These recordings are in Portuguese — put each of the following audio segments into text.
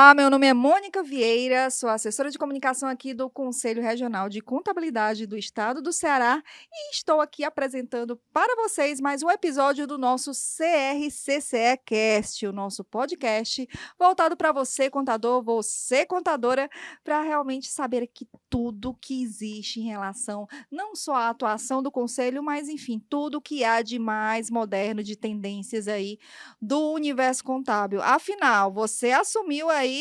Olá, meu nome é Mônica Vieira, sou assessora de comunicação aqui do Conselho Regional de Contabilidade do Estado do Ceará e estou aqui apresentando para vocês mais um episódio do nosso CRCCE Cast, o nosso podcast voltado para você, contador, você, contadora, para realmente saber aqui tudo que existe em relação não só à atuação do Conselho, mas enfim, tudo que há de mais moderno, de tendências aí do universo contábil. Afinal, você assumiu aí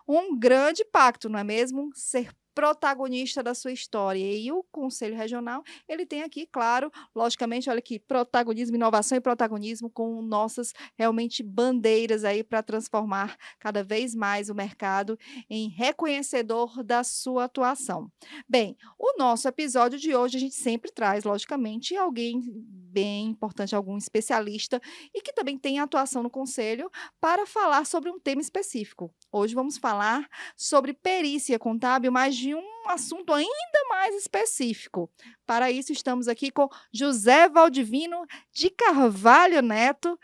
um grande pacto, não é mesmo? Ser protagonista da sua história. E o Conselho Regional, ele tem aqui, claro, logicamente, olha aqui, protagonismo, inovação e protagonismo com nossas realmente bandeiras aí para transformar cada vez mais o mercado em reconhecedor da sua atuação. Bem, o nosso episódio de hoje a gente sempre traz, logicamente, alguém bem importante, algum especialista e que também tem atuação no conselho para falar sobre um tema específico. Hoje vamos falar sobre perícia contábil, mas de um assunto ainda mais específico. Para isso, estamos aqui com José Valdivino de Carvalho Neto.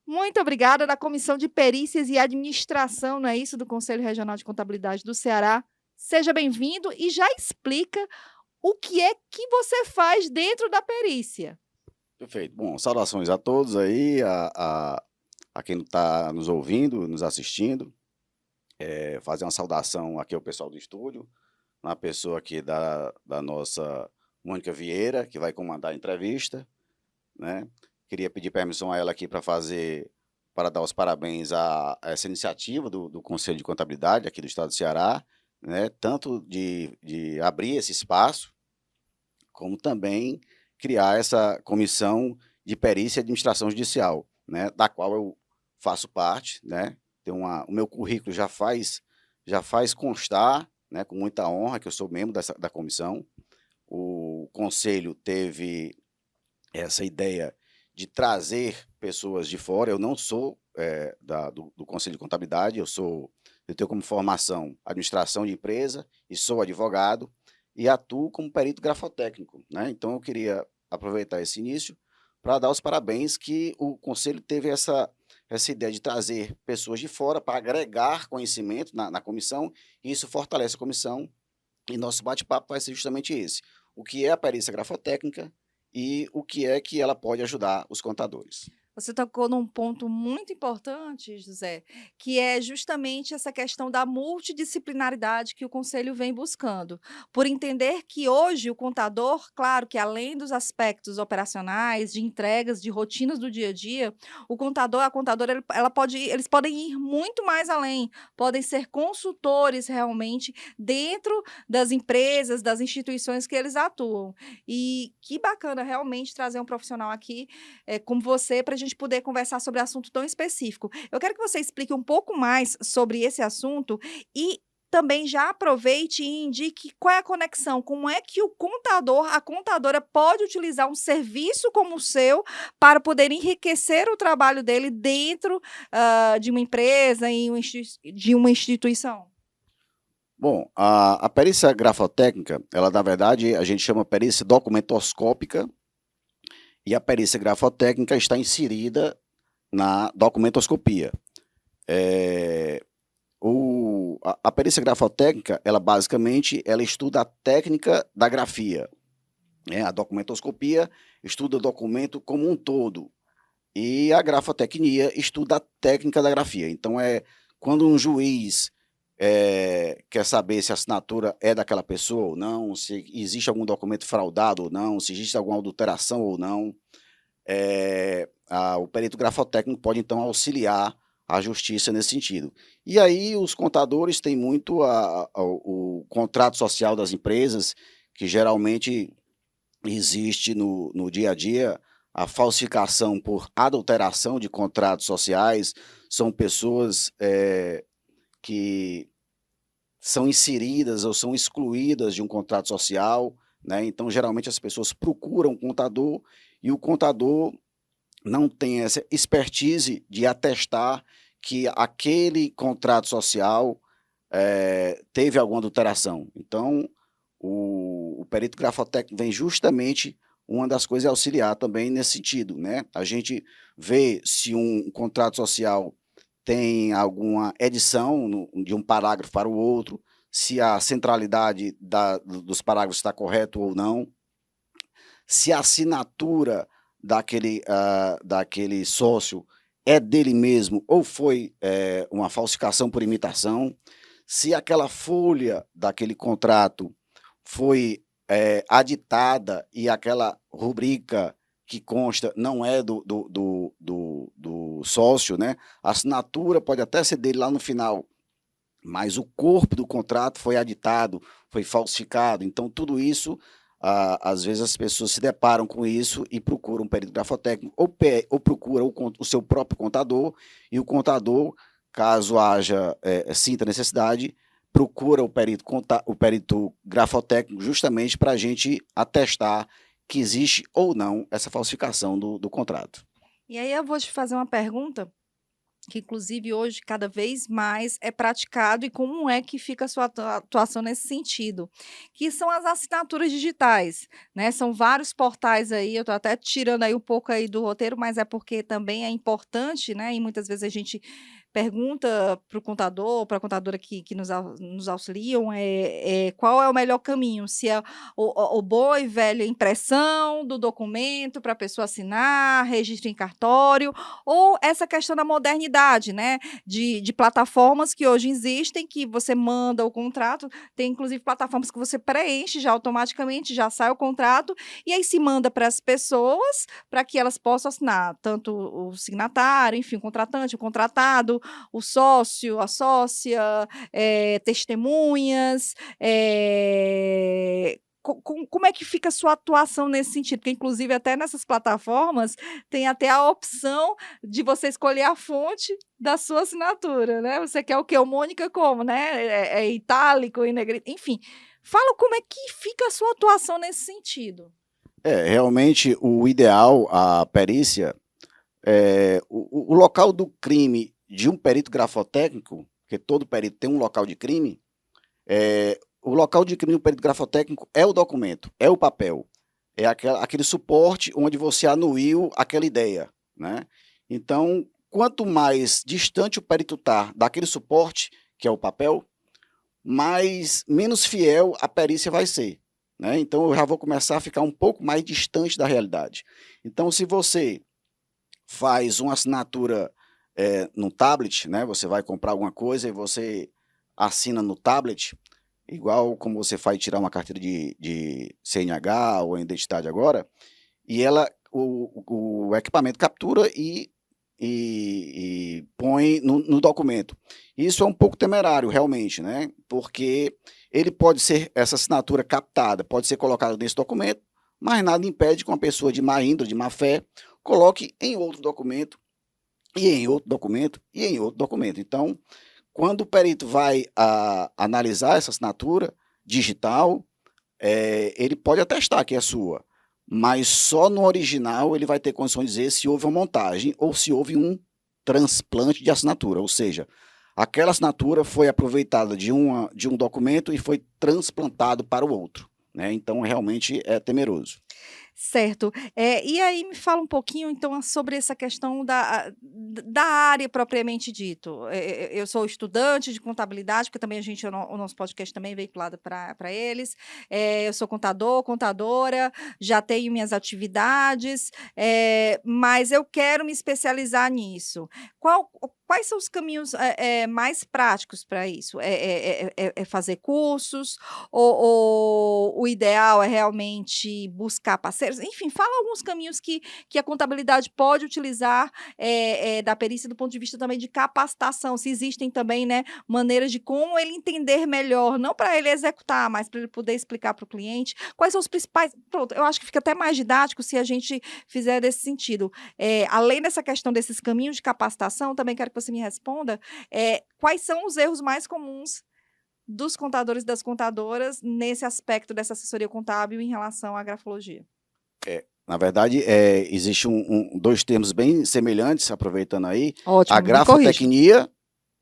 Muito obrigada, da Comissão de Perícias e Administração, não é isso, do Conselho Regional de Contabilidade do Ceará. Seja bem-vindo e já explica o que é que você faz dentro da perícia. Perfeito. Bom, saudações a todos aí, a quem está nos ouvindo, nos assistindo. Fazer uma saudação aqui ao pessoal do estúdio, na pessoa aqui da nossa Mônica Vieira, que vai comandar a entrevista, né? Queria pedir permissão a ela aqui para dar os parabéns a essa iniciativa do Conselho de Contabilidade aqui do Estado do Ceará, né? Tanto de abrir esse espaço, como também criar essa comissão de perícia e administração judicial, né, da qual eu faço parte, né, o meu currículo já faz constar, né, com muita honra que eu sou membro da comissão. O conselho teve essa ideia de trazer pessoas de fora. Eu não sou do Conselho de Contabilidade, eu tenho como formação administração de empresa e sou advogado, e atuo como perito grafotécnico, né? Então, eu queria aproveitar esse início para dar os parabéns que o Conselho teve essa ideia de trazer pessoas de fora para agregar conhecimento na comissão, e isso fortalece a comissão, e nosso bate-papo vai ser justamente esse: o que é a perícia grafotécnica e o que é que ela pode ajudar os contadores. Você tocou num ponto muito importante, José, que é justamente essa questão da multidisciplinaridade que o conselho vem buscando. Por entender que hoje o contador, claro que além dos aspectos operacionais, de entregas, de rotinas do dia a dia, o contador, a contadora, eles podem ir muito mais além, podem ser consultores realmente dentro das empresas, das instituições que eles atuam. E que bacana realmente trazer um profissional aqui como você, para a gente poder conversar sobre assunto tão específico. Eu quero que você explique um pouco mais sobre esse assunto e também já aproveite e indique qual é a conexão, como é que o contador, a contadora pode utilizar um serviço como o seu para poder enriquecer o trabalho dele dentro de uma empresa e de uma instituição. Bom, a perícia grafotécnica, ela na verdade a gente chama perícia documentoscópica, e a perícia grafotécnica está inserida na documentoscopia. A perícia grafotécnica, ela basicamente estuda a técnica da grafia, né? A documentoscopia estuda o documento como um todo, e a grafotecnia estuda a técnica da grafia. Então, quando um juiz quer saber se a assinatura é daquela pessoa ou não, se existe algum documento fraudado ou não, se existe alguma adulteração ou não, o perito grafotécnico pode, então, auxiliar a justiça nesse sentido. E aí os contadores têm muito o contrato social das empresas, que geralmente existe no dia a dia a falsificação por adulteração de contratos sociais. São pessoas que são inseridas ou são excluídas de um contrato social, né? Então, geralmente, as pessoas procuram um contador, e o contador não tem essa expertise de atestar que aquele contrato social teve alguma adulteração. Então, o perito grafotécnico vem justamente, uma das coisas é auxiliar também nesse sentido, né? A gente vê se um contrato social tem alguma edição de um parágrafo para o outro, se a centralidade dos parágrafos está correto ou não, se a assinatura daquele sócio é dele mesmo ou foi uma falsificação por imitação, se aquela folha daquele contrato foi aditada e aquela rubrica que consta não é do sócio, né? A assinatura pode até ser dele lá no final, mas o corpo do contrato foi aditado, foi falsificado. Então, tudo isso, às vezes as pessoas se deparam com isso e procuram um perito grafotécnico ou procuram o seu próprio contador, e o contador, caso sinta necessidade, procura o perito grafotécnico justamente para a gente atestar que existe ou não essa falsificação do contrato. E aí eu vou te fazer uma pergunta que inclusive hoje cada vez mais é praticado, e como é que fica a sua atuação nesse sentido, que são as assinaturas digitais, né? São vários portais aí, eu estou até tirando aí um pouco aí do roteiro, mas é porque também é importante, né? E muitas vezes a gente pergunta para o contador, para a contadora que nos auxiliam, qual é o melhor caminho, se é o boa e velha impressão do documento para a pessoa assinar, registro em cartório, ou essa questão da modernidade, né? De plataformas que hoje existem, que você manda o contrato, tem inclusive plataformas que você preenche já automaticamente, já sai o contrato, e aí se manda para as pessoas para que elas possam assinar, tanto o signatário, enfim, o contratante, o contratado, o sócio, a sócia, testemunhas, como é que fica a sua atuação nesse sentido? Porque, inclusive, até nessas plataformas, tem até a opção de você escolher a fonte da sua assinatura, né? Você quer o quê? O Mônica como, né? É itálico, em negrito, enfim. Fala como é que fica a sua atuação nesse sentido. Realmente, o ideal, a perícia, o local do crime de um perito grafotécnico, porque todo perito tem um local de crime, o local de crime do perito grafotécnico é o documento, é o papel, é aquele suporte onde você anuiu aquela ideia, né? Então, quanto mais distante o perito está daquele suporte, que é o papel, menos fiel a perícia vai ser, né? Então, eu já vou começar a ficar um pouco mais distante da realidade. Então, se você faz uma assinatura no tablet, né? Você vai comprar alguma coisa e você assina no tablet, igual como você faz tirar uma carteira de CNH ou identidade agora, e o equipamento captura e põe no documento. Isso é um pouco temerário, realmente, né? Porque essa assinatura captada pode ser colocada nesse documento, mas nada impede que uma pessoa de má índole, de má fé, coloque em outro documento, e em outro documento, e em outro documento. Então, quando o perito vai analisar essa assinatura digital, ele pode atestar que é sua, mas só no original ele vai ter condição de dizer se houve uma montagem ou se houve um transplante de assinatura, ou seja, aquela assinatura foi aproveitada de um documento e foi transplantado para o outro, né? Então, realmente é temeroso. Certo. E aí me fala um pouquinho, então, sobre essa questão da área propriamente dito. Eu sou estudante de contabilidade, porque também o nosso podcast também é veiculado para eles. Eu sou contadora, já tenho minhas atividades, mas eu quero me especializar nisso. Quais são os caminhos mais práticos para isso? É fazer cursos? Ou o ideal é realmente buscar parceiros? Enfim, fala alguns caminhos que a contabilidade pode utilizar da perícia do ponto de vista também de capacitação. Se existem também, né, maneiras de como ele entender melhor, não para ele executar, mas para ele poder explicar para o cliente quais são os principais. Pronto, eu acho que fica até mais didático se a gente fizer desse sentido. Além dessa questão desses caminhos de capacitação, também quero que você me responda quais são os erros mais comuns dos contadores e das contadoras nesse aspecto dessa assessoria contábil em relação à grafologia. Na verdade, existem dois termos bem semelhantes, aproveitando aí. Ótimo, a grafotecnia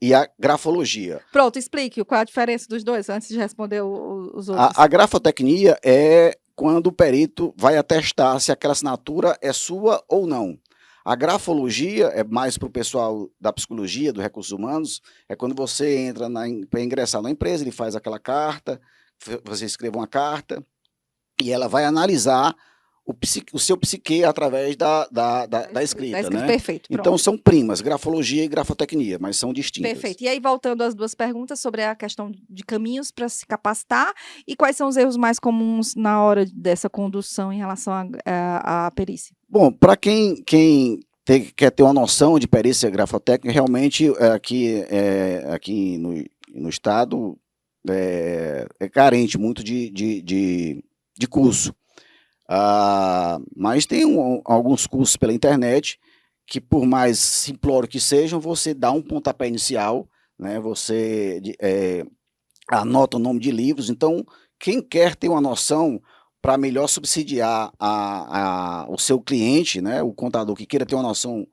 e a grafologia. Pronto, explique qual é a diferença dos dois, antes de responder os outros. A grafotecnia é quando o perito vai atestar se aquela assinatura é sua ou não. A grafologia é mais para o pessoal da psicologia, dos recursos humanos, é quando você entra para ingressar na empresa, ele faz aquela carta, você escreve uma carta, e ela vai analisar o seu psique através da escrita, né? Perfeito, pronto. Então são primas, grafologia e grafotecnia, mas são distintas. Perfeito. E aí, voltando às duas perguntas sobre a questão de caminhos para se capacitar e quais são os erros mais comuns na hora dessa condução em relação à perícia? Bom, para quem quer ter uma noção de perícia grafotécnica, realmente aqui no estado é carente muito de curso. Mas tem alguns cursos pela internet que, por mais simplório que sejam, você dá um pontapé inicial, né? Você anota o nome de livros. Então, quem quer ter uma noção para melhor subsidiar o seu cliente, né? O contador que queira ter uma noção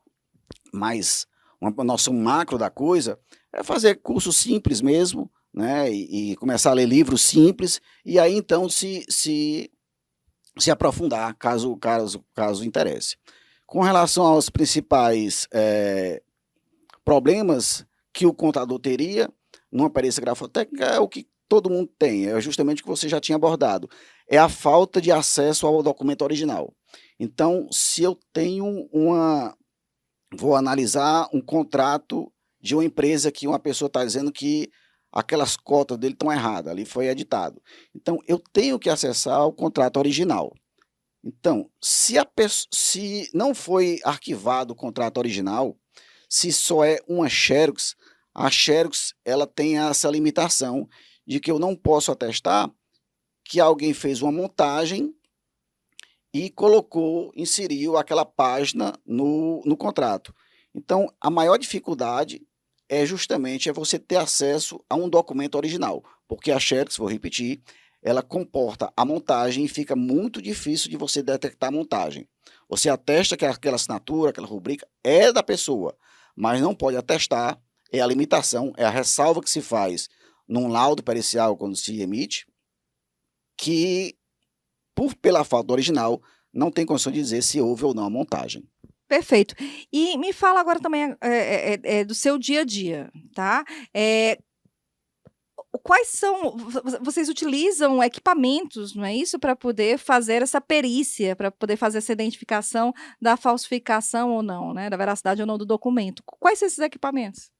uma noção macro da coisa, é fazer curso simples mesmo, né? E começar a ler livros simples, e aí então se aprofundar, caso interesse. Com relação aos principais problemas que o contador teria numa perícia grafotécnica, é o que todo mundo tem, é justamente o que você já tinha abordado, é a falta de acesso ao documento original. Então, se eu tenho vou analisar um contrato de uma empresa que uma pessoa está dizendo que aquelas cotas dele estão erradas, ali foi editado. Então, eu tenho que acessar o contrato original. Então, se não foi arquivado o contrato original, se só é uma Xerox, a Xerox ela tem essa limitação de que eu não posso atestar que alguém fez uma montagem e inseriu aquela página no contrato. Então, a maior dificuldade é justamente você ter acesso a um documento original, porque a Xerox, vou repetir, ela comporta a montagem e fica muito difícil de você detectar a montagem. Você atesta que aquela assinatura, aquela rubrica é da pessoa, mas não pode atestar, é a limitação, é a ressalva que se faz num laudo pericial quando se emite, que pela falta do original não tem condição de dizer se houve ou não a montagem. Perfeito. E me fala agora também do seu dia a dia, tá? Quais são, vocês utilizam equipamentos, não é isso, para poder fazer essa perícia, para poder fazer essa identificação da falsificação ou não, né, da veracidade ou não do documento? Quais são esses equipamentos?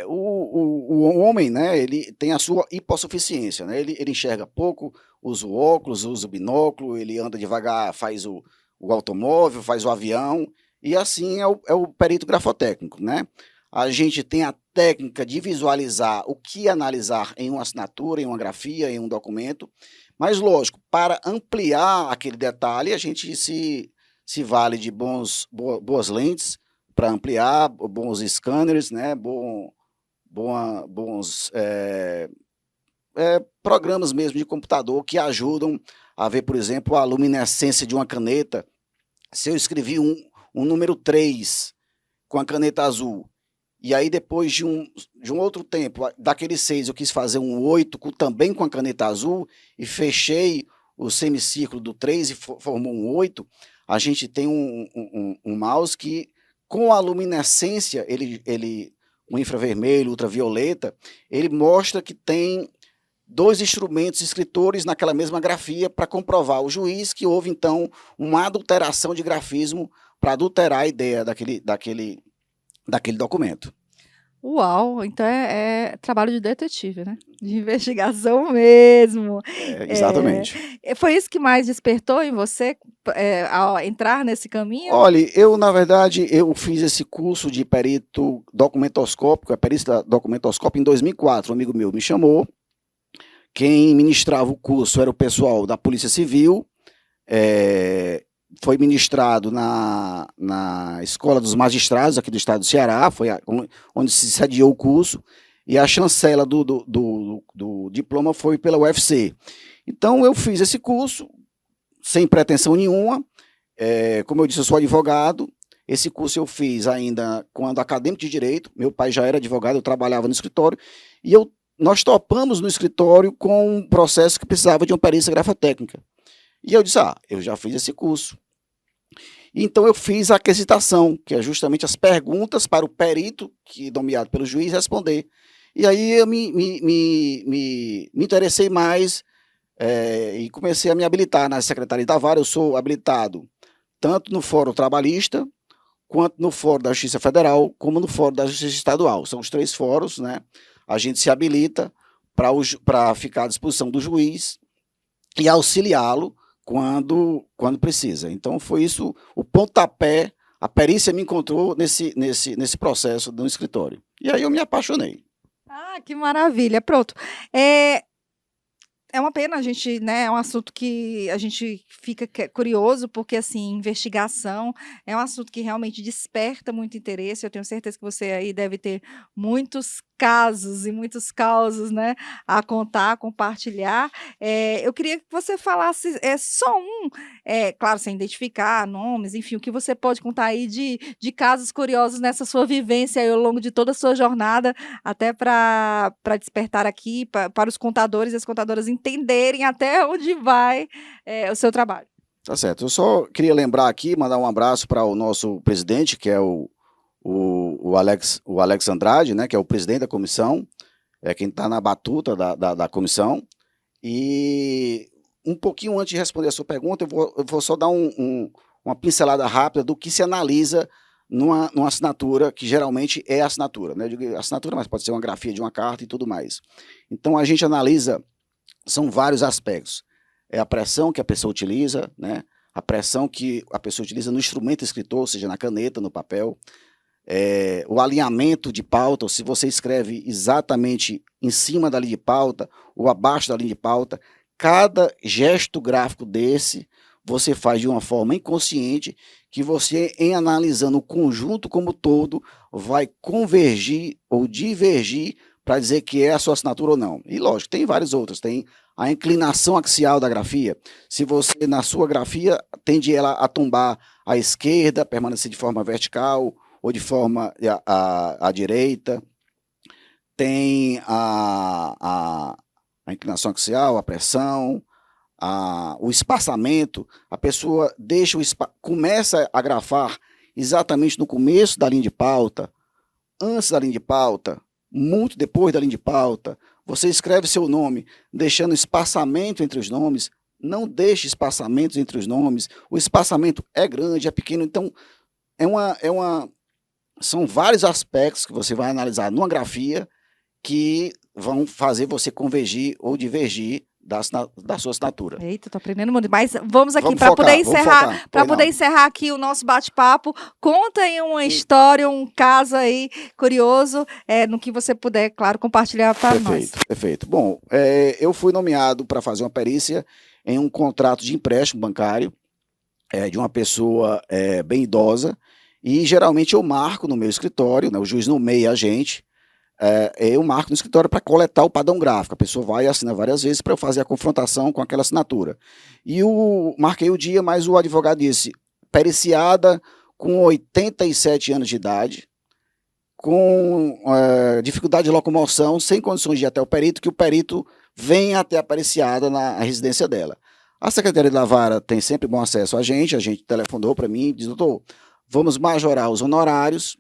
O homem, né, ele tem a sua hipossuficiência, né, ele enxerga pouco, usa o óculos, usa o binóculo, ele anda devagar, faz o automóvel, faz o avião, e assim é o perito grafotécnico, né? A gente tem a técnica de visualizar o que analisar em uma assinatura, em uma grafia, em um documento, mas lógico, para ampliar aquele detalhe, a gente se vale de boas lentes para ampliar, bons scanners, né, bons programas mesmo de computador que ajudam a ver, por exemplo, a luminescência de uma caneta. Se eu escrevi um número 3 com a caneta azul, e aí depois de um outro tempo, daquele 6 eu quis fazer um 8 também com a caneta azul, e fechei o semicírculo do 3 e formou um 8, a gente tem um mouse que, com a luminescência, o infravermelho, ultravioleta, ele mostra que tem 2 instrumentos escritores naquela mesma grafia para comprovar ao juiz que houve, então, uma adulteração de grafismo para adulterar a ideia daquele documento. Uau, então é trabalho de detetive, né? De investigação mesmo. Exatamente. Foi isso que mais despertou em você ao entrar nesse caminho? Olha, na verdade, eu fiz esse curso de perito documentoscópico, a perícia documentoscópica em 2004, um amigo meu me chamou. Quem ministrava o curso era o pessoal da Polícia Civil, foi ministrado na Escola dos Magistrados aqui do estado do Ceará, foi onde se sediou o curso, e a chancela do diploma foi pela UFC. Então eu fiz esse curso sem pretensão nenhuma, como eu disse, eu sou advogado. Esse curso eu fiz ainda quando acadêmico de Direito, meu pai já era advogado, eu trabalhava no escritório, e nós topamos no escritório com um processo que precisava de uma perícia grafotécnica. E eu disse, eu já fiz esse curso. Então eu fiz a aquisitação, que é justamente as perguntas para o perito, que nomeado pelo juiz, responder. E aí eu me interessei mais e comecei a me habilitar na Secretaria da Vara. Eu sou habilitado tanto no Fórum Trabalhista, quanto no Fórum da Justiça Federal, como no Fórum da Justiça Estadual. São os 3 fóruns, né? A gente se habilita para ficar à disposição do juiz e auxiliá-lo quando precisa. Então foi isso o pontapé, a perícia me encontrou nesse processo do escritório. E aí eu me apaixonei. Ah, que maravilha. Pronto. É uma pena a gente, né, é um assunto que a gente fica curioso, porque, assim, investigação é um assunto que realmente desperta muito interesse. Eu tenho certeza que você aí deve ter muitos casos e muitos causos, né, a contar, a compartilhar. Eu queria que você falasse só claro, sem identificar nomes, enfim, o que você pode contar aí de casos curiosos nessa sua vivência aí ao longo de toda a sua jornada, até para despertar aqui, para os contadores e as contadoras entenderem até onde vai o seu trabalho. Tá certo. Eu só queria lembrar aqui, mandar um abraço para o nosso presidente, que é o Alex Andrade, né, que é o presidente da comissão, quem está na batuta da comissão. E um pouquinho antes de responder a sua pergunta, eu vou só dar uma pincelada rápida do que se analisa numa assinatura, que geralmente é assinatura, né? Eu digo assinatura, mas pode ser uma grafia de uma carta e tudo mais. Então a gente analisa, são vários aspectos. É a pressão que a pessoa utiliza, né? A pressão que a pessoa utiliza no instrumento escritor, ou seja, na caneta, no papel. O alinhamento de pauta, ou se você escreve exatamente em cima da linha de pauta ou abaixo da linha de pauta, cada gesto gráfico desse você faz de uma forma inconsciente, que você, em analisando o conjunto como todo, vai convergir ou divergir para dizer que é a sua assinatura ou não. E lógico, tem várias outras, tem a inclinação axial da grafia. Se você, na sua grafia, tende ela a tombar à esquerda, permanecer de forma vertical, ou de forma à direita, tem a inclinação axial, a pressão, o espaçamento. A pessoa começa a grafar exatamente no começo da linha de pauta, antes da linha de pauta, muito depois da linha de pauta. Você escreve seu nome, deixando espaçamento entre os nomes. Não deixe espaçamentos entre os nomes. O espaçamento é grande, é pequeno, então são vários aspectos que você vai analisar numa grafia que vão fazer você convergir ou divergir da sua assinatura. Eita, tô aprendendo muito. Mas vamos aqui, para poder encerrar aqui o nosso bate-papo, conta aí uma história, um caso aí curioso, no que você puder, claro, compartilhar para nós. Perfeito. Bom, eu fui nomeado para fazer uma perícia em um contrato de empréstimo bancário de uma pessoa bem idosa, e geralmente eu marco no meu escritório, né, o juiz nomeia a gente, eu marco no escritório para coletar o padrão gráfico. A pessoa vai e assina várias vezes para eu fazer a confrontação com aquela assinatura. E marquei o dia, mas o advogado disse, periciada com 87 anos de idade, com dificuldade de locomoção, sem condições de ir até o perito, que o perito venha até a periciada na residência dela. A Secretaria da Vara tem sempre bom acesso a gente telefonou para mim e disse, doutor, vamos majorar os honorários,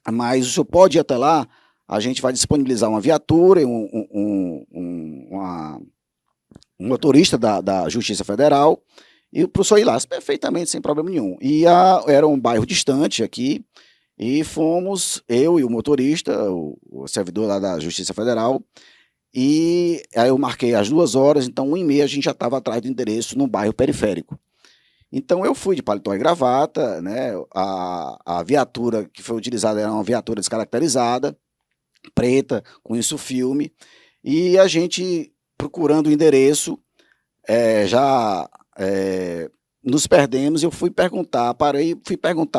mas o senhor pode ir até lá, a gente vai disponibilizar uma viatura, um motorista da Justiça Federal, e para o senhor ir lá perfeitamente, sem problema nenhum. E era um bairro distante aqui, e fomos, eu e o motorista, o servidor lá da Justiça Federal, e aí eu marquei às 2h, então 1h30 a gente já estava atrás do endereço no bairro periférico. Então eu fui de paletó e gravata, né? A viatura que foi utilizada era uma viatura descaracterizada, preta, com isso filme, e a gente procurando o endereço, nos perdemos. Eu fui perguntar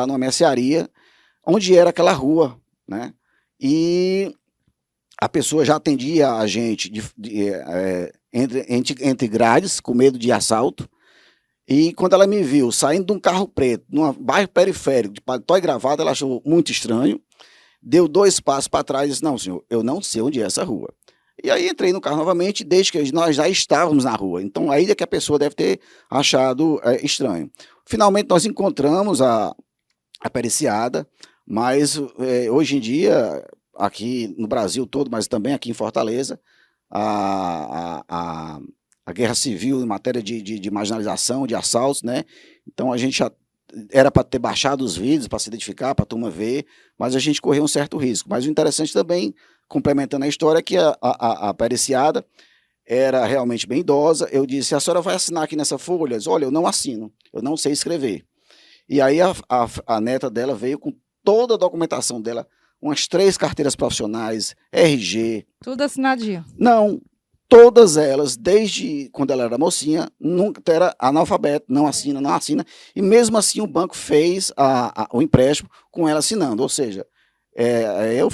numa mercearia onde era aquela rua, né? E a pessoa já atendia a gente entre grades, com medo de assalto. E quando ela me viu saindo de um carro preto, num bairro periférico, de paletó e gravata, ela achou muito estranho, deu 2 passos para trás e disse, não, senhor, eu não sei onde é essa rua. E aí entrei no carro novamente, desde que nós já estávamos na rua. Então aí é que a pessoa deve ter achado estranho. Finalmente nós encontramos a periciada, mas hoje em dia, aqui no Brasil todo, mas também aqui em Fortaleza, a guerra civil em matéria de marginalização, de assaltos, né? Então a gente já era para ter baixado os vídeos, para se identificar, para a turma ver, mas a gente correu um certo risco. Mas o interessante também, complementando a história, é que a periciada era realmente bem idosa. Eu disse, a senhora vai assinar aqui nessa folha? Eu disse, olha, eu não assino, eu não sei escrever. E aí a neta dela veio com toda a documentação dela, umas 3 carteiras profissionais, RG. Tudo assinadinho. Não, todas elas, desde quando ela era mocinha, nunca era analfabeta, não assina, e mesmo assim o banco fez o empréstimo com ela assinando, ou seja, eu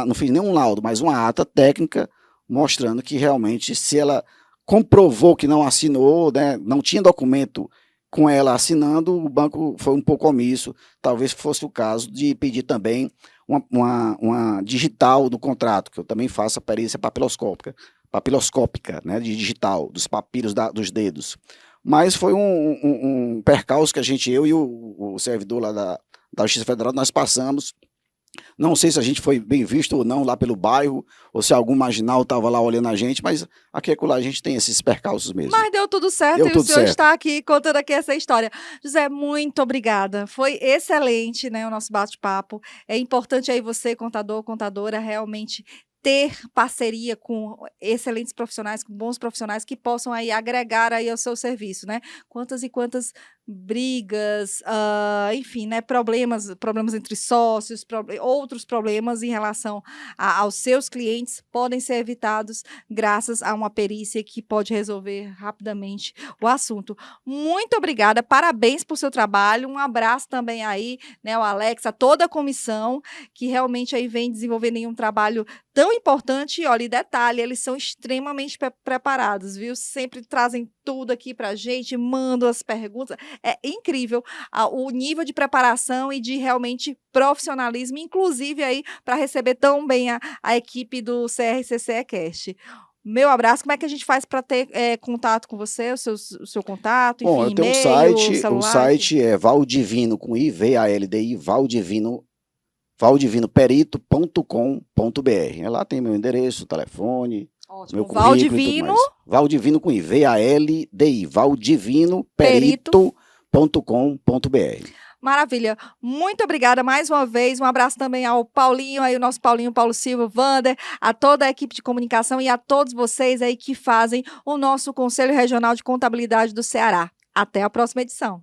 não fiz nenhum laudo, mas uma ata técnica mostrando que realmente se ela comprovou que não assinou, né, não tinha documento com ela assinando, o banco foi um pouco omisso, talvez fosse o caso de pedir também uma digital do contrato, que eu também faço a perícia papiloscópica, né, de digital, dos papiros dos dedos. Mas foi um percalço que eu e o servidor lá da Justiça Federal, nós passamos. Não sei se a gente foi bem visto ou não lá pelo bairro, ou se algum marginal estava lá olhando a gente, mas aqui e acolá a gente tem esses percalços mesmo. Mas deu tudo certo e o senhor está aqui contando aqui essa história. José, muito obrigada. Foi excelente, né, o nosso bate-papo. É importante aí você, contador, contadora, realmente ter parceria com excelentes profissionais, com bons profissionais que possam aí agregar aí ao seu serviço, né? Quantas e quantas brigas, enfim, né? Problemas entre sócios, outros problemas em relação aos seus clientes podem ser evitados graças a uma perícia que pode resolver rapidamente o assunto. Muito obrigada, parabéns por seu trabalho, um abraço também aí, né, o Alex, a toda a comissão que realmente aí vem desenvolvendo um trabalho tão importante. E olha, e detalhe, eles são extremamente preparados, viu? Sempre trazem tudo aqui pra gente, mandam as perguntas. É incrível o nível de preparação e de realmente profissionalismo, inclusive aí para receber tão bem a equipe do CRCCE-Cast. Meu abraço. Como é que a gente faz para ter contato com você, o seu contato, enfim, bom, eu tenho celular, o site é Valdivino com I, V-A-L-D-I, valdivinoperito.com.br. Lá tem meu endereço, telefone, ótimo, meu currículo e tudo mais. Valdivino com I, V-A-L-D-I, valdivinoperito.com.br. Maravilha. Muito obrigada mais uma vez. Um abraço também ao Paulinho, aí o nosso Paulo Silva, Wander, a toda a equipe de comunicação e a todos vocês aí que fazem o nosso Conselho Regional de Contabilidade do Ceará. Até a próxima edição.